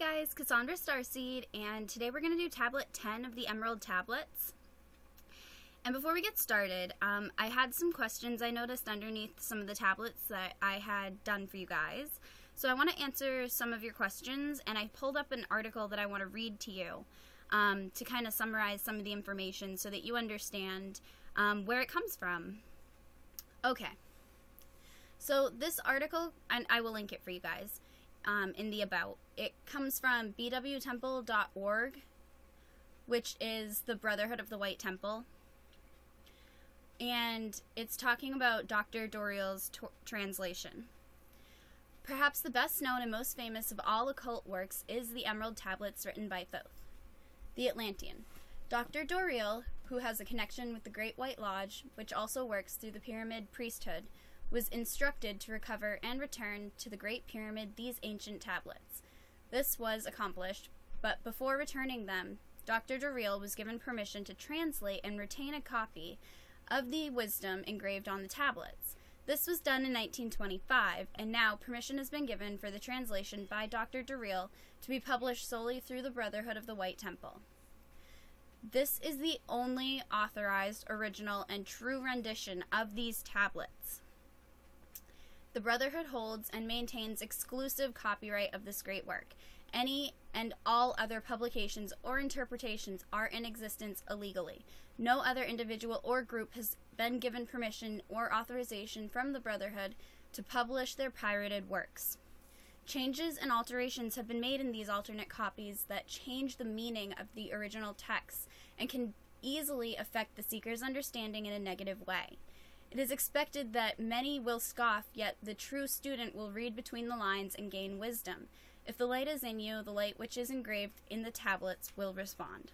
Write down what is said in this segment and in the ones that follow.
guys, Cassandra Starseed, and today we're going to do Tablet 10 of the Emerald Tablets. And before we get started, I had some questions I noticed underneath some of the tablets that I had done for you guys. So I want to answer some of your questions, and I pulled up an article that I want to read to you to kind of summarize some of the information so that you understand where it comes from. Okay. So this article, and I will link it for you guys in the about. It comes from 𝒯𝒽𝒁𝒻𝒋.org, which is the Brotherhood of the White Temple. And it's talking about Dr. Doreal's translation. Perhaps the best known and most famous of all occult works is the Emerald Tablets written by Thoth, the Atlantean. Dr. Doreal, who has a connection with the Great White Lodge, which also works through the Pyramid priesthood, was instructed to recover and return to the Great Pyramid these ancient tablets. This was accomplished, but before returning them, Dr. Doreal was given permission to translate and retain a copy of the wisdom engraved on the tablets. This was done in 1925, and now permission has been given for the translation by Dr. Doreal to be published solely through the Brotherhood of the White Temple. This is the only authorized, original, and true rendition of these tablets. The Brotherhood holds and maintains exclusive copyright of this great work. Any and all other publications or interpretations are in existence illegally. No other individual or group has been given permission or authorization from the Brotherhood to publish their pirated works. Changes and alterations have been made in these alternate copies that change the meaning of the original texts and can easily affect the seeker's understanding in a negative way. It is expected that many will scoff, yet the true student will read between the lines and gain wisdom. If the light is in you, the light which is engraved in the tablets will respond.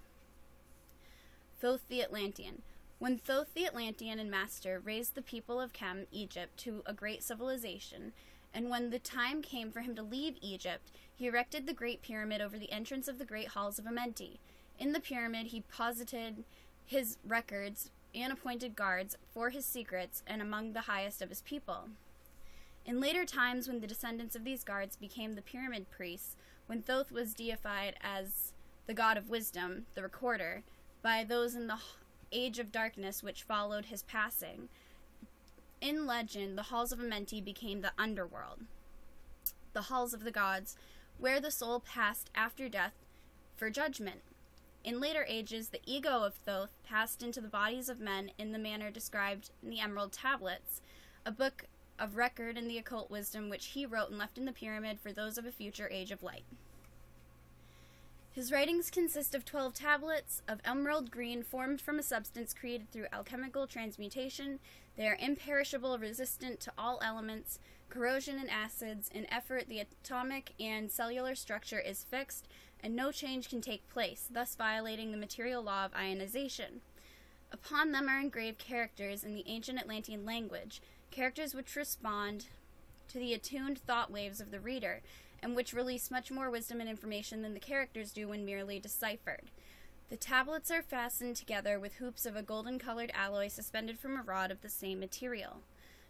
Thoth the Atlantean. When Thoth the Atlantean and Master raised the people of Kem, Egypt, to a great civilization, and when the time came for him to leave Egypt, he erected the Great Pyramid over the entrance of the great halls of Amenti. In the pyramid he posited his records and appointed guards for his secrets and among the highest of his people. In later times, when the descendants of these guards became the pyramid priests, when Thoth was deified as the god of wisdom, the recorder, by those in the age of darkness which followed his passing, in legend, the halls of Amenti became the underworld, the halls of the gods, where the soul passed after death for judgment. In later ages, the ego of Thoth passed into the bodies of men in the manner described in the Emerald Tablets, a book of record in the occult wisdom which he wrote and left in the pyramid for those of a future age of light. His writings consist of 12 tablets of emerald green formed from a substance created through alchemical transmutation. They are imperishable, resistant to all elements, corrosion and acids. In effort, the atomic and cellular structure is fixed, and no change can take place, thus violating the material law of ionization. Upon them are engraved characters in the ancient Atlantean language, characters which respond to the attuned thought waves of the reader, and which release much more wisdom and information than the characters do when merely deciphered. The tablets are fastened together with hoops of a golden-colored alloy suspended from a rod of the same material.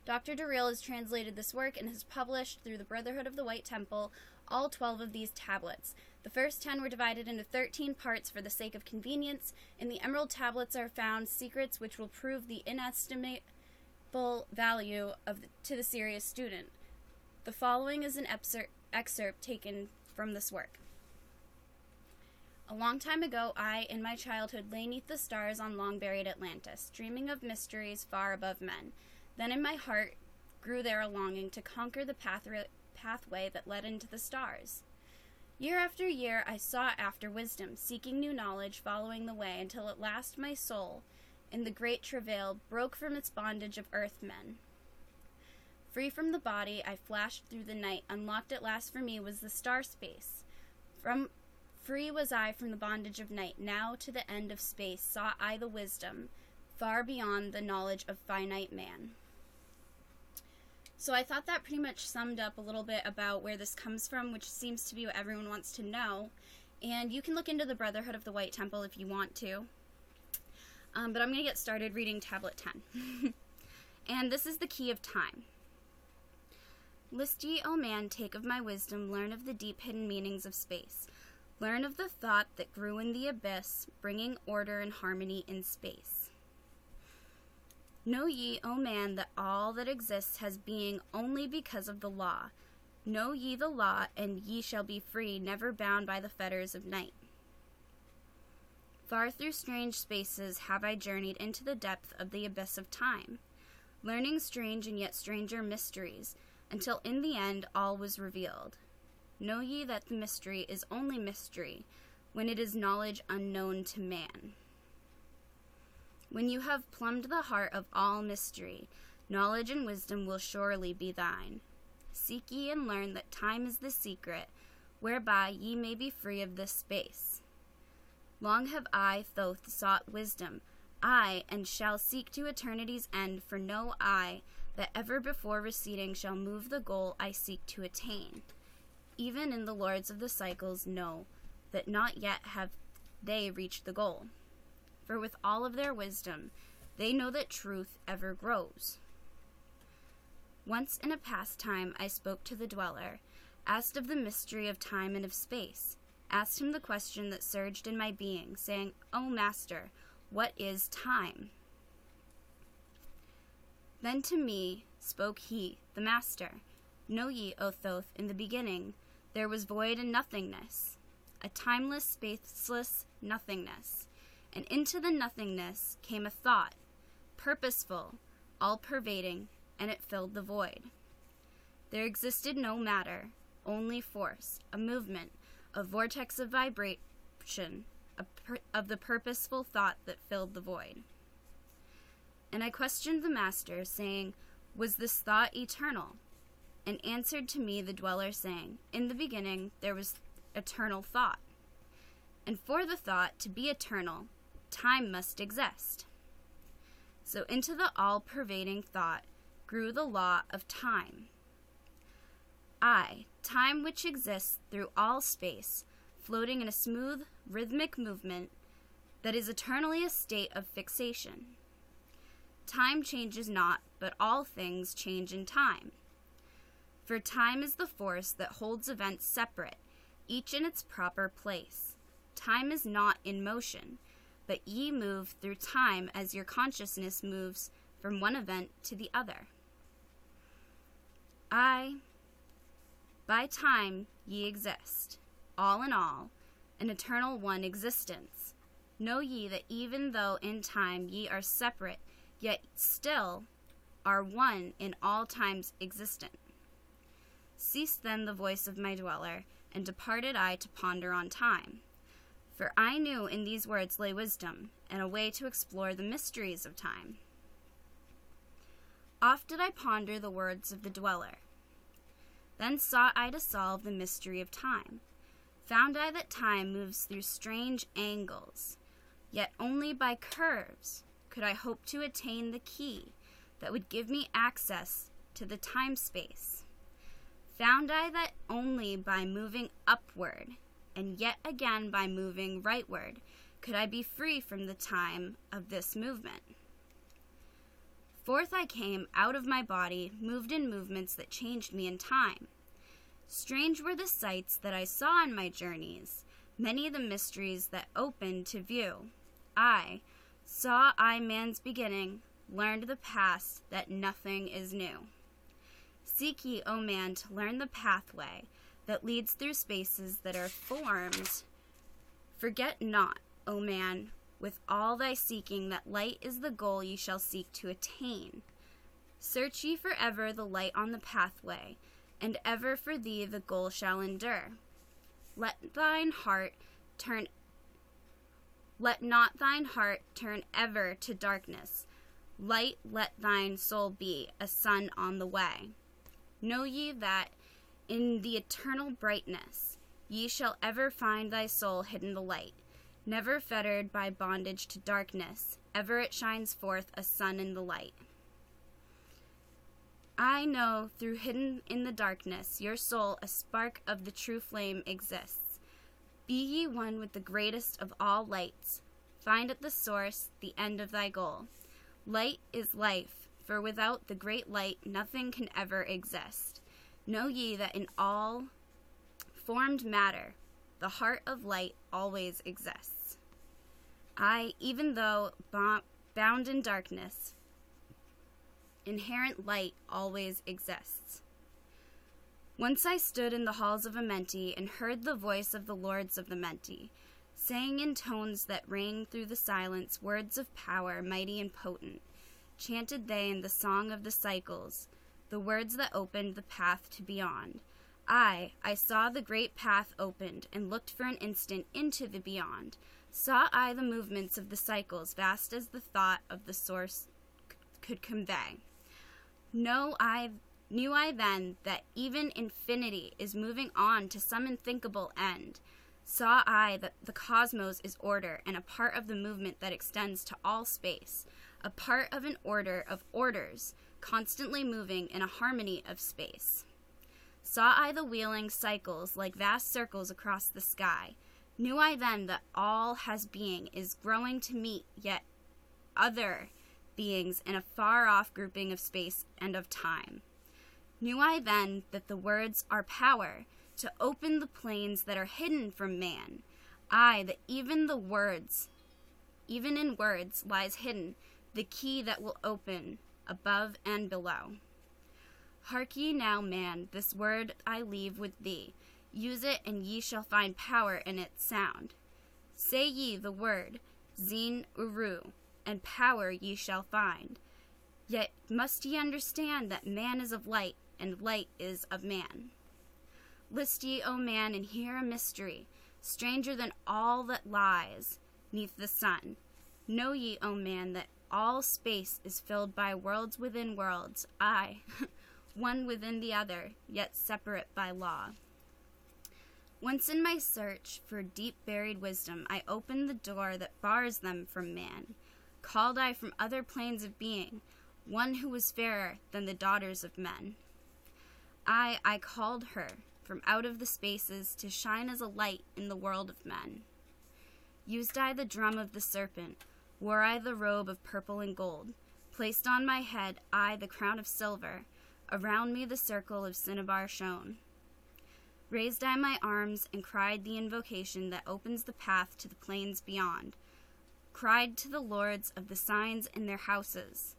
Dr. Doreal has translated this work and has published through the Brotherhood of the White Temple all 12 of these tablets. The first 10 were divided into 13 parts for the sake of convenience. In the Emerald Tablets are found secrets which will prove the inestimable value to the serious student. The following is an excerpt taken from this work. A long time ago, I, in my childhood, lay 'neath the stars on long-buried Atlantis, dreaming of mysteries far above men. Then in my heart grew there a longing to conquer the pathway that led into the stars. Year after year I sought after wisdom, seeking new knowledge, following the way, until at last my soul, in the great travail, broke from its bondage of earthmen. Free from the body, I flashed through the night. Unlocked at last for me was the star space. Free was I from the bondage of night. Now to the end of space sought I the wisdom, far beyond the knowledge of finite man. So I thought that pretty much summed up a little bit about where this comes from, which seems to be what everyone wants to know. And you can look into the Brotherhood of the White Temple if you want to. But I'm going to get started reading Tablet 10. And this is the Key of Time. List ye, O man, take of my wisdom, learn of the deep hidden meanings of space. Learn of the thought that grew in the abyss, bringing order and harmony in space. Know ye, O man, that all that exists has being only because of the law. Know ye the law, and ye shall be free, never bound by the fetters of night. Far through strange spaces have I journeyed into the depth of the abyss of time, learning strange and yet stranger mysteries, until in the end all was revealed. Know ye that the mystery is only mystery, when it is knowledge unknown to man. When you have plumbed the heart of all mystery, knowledge and wisdom will surely be thine. Seek ye and learn that time is the secret, whereby ye may be free of this space. Long have I, 𝒚𝓀, sought wisdom, I, and shall seek to eternity's end, for know I that ever before receding shall move the goal I seek to attain. Even in the lords of the cycles know that not yet have they reached the goal. For with all of their wisdom, they know that truth ever grows. Once in a past time I spoke to the dweller, asked of the mystery of time and of space, asked him the question that surged in my being, saying, O Master, what is time? Then to me spoke he, the Master, Know ye, O 𝒚oth, in the beginning, there was void and nothingness, a timeless, spaceless nothingness, and into the nothingness came a thought, purposeful, all-pervading, and it filled the void. There existed no matter, only force, a movement, a vortex of vibration, of the purposeful thought that filled the void. And I questioned the Master, saying, Was this thought eternal? And answered to me the dweller, saying, In the beginning there was eternal thought. And for the thought to be eternal, time must exist. So into the all-pervading thought grew the law of time. I, time which exists through all space, floating in a smooth, rhythmic movement that is eternally a state of fixation. Time changes not, but all things change in time. For time is the force that holds events separate, each in its proper place. Time is not in motion, but ye move through time as your consciousness moves from one event to the other. By time ye exist, all in all, an eternal one existence. Know ye that even though in time ye are separate, yet still are one in all times existent. Ceased then the voice of my dweller, and departed I to ponder on time. For I knew in these words lay wisdom, and a way to explore the mysteries of time. Oft did I ponder the words of the dweller. Then sought I to solve the mystery of time. Found I that time moves through strange angles, yet only by curves could I hope to attain the key that would give me access to the time-space. Found I that only by moving upward, and yet again by moving rightward, could I be free from the time of this movement. Forth I came out of my body, moved in movements that changed me in time. Strange were the sights that I saw in my journeys, many the mysteries that opened to view. Saw I man's beginning, learned the past, that nothing is new. Seek ye, O man, to learn the pathway that leads through spaces that are formed. Forget not, O man, with all thy seeking, that light is the goal ye shall seek to attain. Search ye forever the light on the pathway, and ever for thee the goal shall endure. Let not thine heart turn ever to darkness. Light let thine soul be, a sun on the way. Know ye that in the eternal brightness ye shall ever find thy soul hidden the light, never fettered by bondage to darkness, ever it shines forth a sun in the light. I know through hidden in the darkness your soul a spark of the true flame exists. Be ye one with the greatest of all lights. Find at the source the end of thy goal. Light is life, for without the great light nothing can ever exist. Know ye that in all formed matter, the heart of light always exists. I, even though bound in darkness, inherent light always exists. Once I stood in the halls of Amenti and heard the voice of the lords of the Menti, saying in tones that rang through the silence words of power, mighty and potent. Chanted they in the song of the cycles, the words that opened the path to beyond. I saw the great path opened, and looked for an instant into the beyond. Saw I the movements of the cycles, vast as the thought of the source could convey. Knew I then that even infinity is moving on to some unthinkable end. Saw I that the cosmos is order, and a part of the movement that extends to all space, a part of an order of orders, constantly moving in a harmony of space. Saw I the wheeling cycles like vast circles across the sky. Knew I then that all has being is growing to meet yet other beings in a far-off grouping of space and of time. Knew I then that the words are power to open the planes that are hidden from man. That even in words lies hidden the key that will open above and below. Hark ye now, man, this word I leave with thee. Use it, and ye shall find power in its sound. Say ye the word, 𝒯🂀, and power ye shall find. Yet must ye understand that man is of light, and light is of man. List ye, O man, and hear a mystery, stranger than all that lies 'neath the sun. Know ye, O man, that all space is filled by worlds within worlds, one within the other, yet separate by law. Once in my search for deep-buried wisdom, I opened the door that bars them from man. Called I from other planes of being, one who was fairer than the daughters of men. I called her from out of the spaces to shine as a light in the world of men. Used I the drum of the serpent, wore I the robe of purple and gold, placed on my head I the crown of silver, around me the circle of cinnabar shone. Raised I my arms and cried the invocation that opens the path to the plains beyond, cried to the lords of the signs in their houses,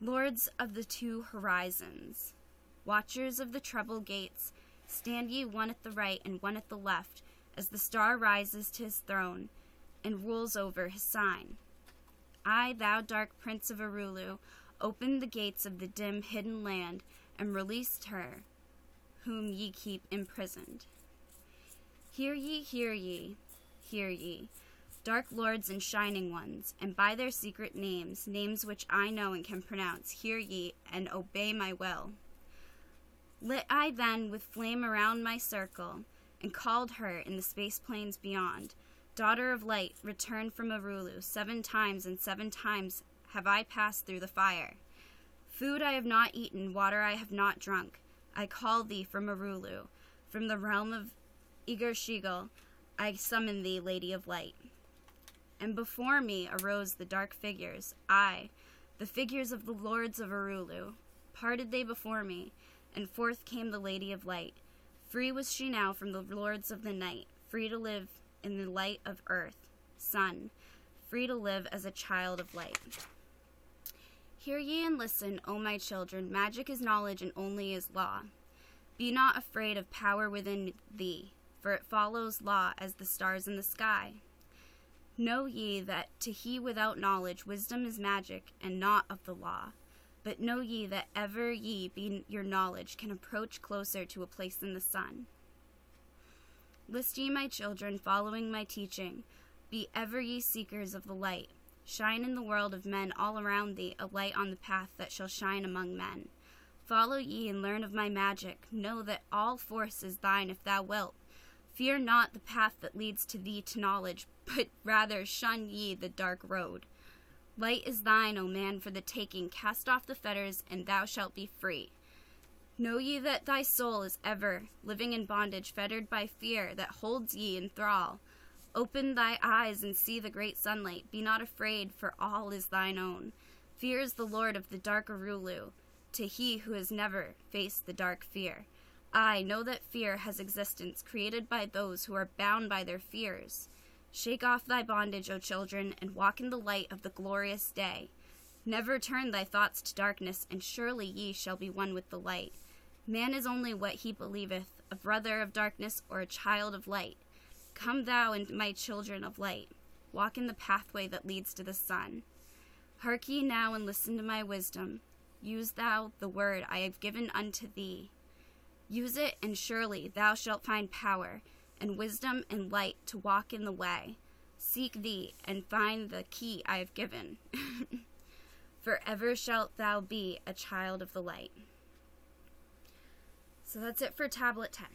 lords of the two horizons, watchers of the treble gates, stand ye one at the right and one at the left, as the star rises to his throne and rules over his sign. Thou dark prince of 𝒂𝓁, opened the gates of the dim hidden land, and released her whom ye keep imprisoned. Hear ye, hear ye, hear ye, dark lords and shining ones, and by their secret names, names which I know and can pronounce, hear ye, and obey my will. Lit I then with flame around my circle, and called her in the space plains beyond, daughter of light, returned from 𝒂𝓁. 7 times, and 7 times have I passed through the fire. Food I have not eaten, water I have not drunk. I call thee from 𝒂𝓁. From the realm of 𝒂𝓂𝓁, I summon thee, Lady of Light. And before me arose the dark figures, the figures of the lords of 𝒂𝓁. Parted they before me, and forth came the Lady of Light. Free was she now from the lords of the night, free to live in the light of earth, sun, free to live as a child of light. Hear ye and listen, O my children, magic is knowledge and only is law. Be not afraid of power within thee, for it follows law as the stars in the sky. Know ye that to he without knowledge wisdom is magic and not of the law. But know ye that ever ye be your knowledge can approach closer to a place in the sun. List ye, my children, following my teaching. Be ever ye seekers of the light. Shine in the world of men all around thee, a light on the path that shall shine among men. Follow ye and learn of my magic. Know that all force is thine if thou wilt. Fear not the path that leads to thee to knowledge, but rather shun ye the dark road. Light is thine, O man, for the taking. Cast off the fetters, and thou shalt be free. Know ye that thy soul is ever living in bondage, fettered by fear that holds ye in thrall. Open thy eyes and see the great sunlight. Be not afraid, for all is thine own. Fear is the lord of the dark 𝒂𝓁, to he who has never faced the dark fear. I know that fear has existence, created by those who are bound by their fears. Shake off thy bondage, O children, and walk in the light of the glorious day. Never turn thy thoughts to darkness, and surely ye shall be one with the light. Man is only what he believeth, a brother of darkness or a child of light. Come thou and my children of light, walk in the pathway that leads to the sun. Hark ye now and listen to my wisdom. Use thou the word I have given unto thee. Use it, and surely thou shalt find power, and wisdom and light to walk in the way. Seek thee, and find the key I have given. Forever shalt thou be a child of the light. So that's it for Tablet 10.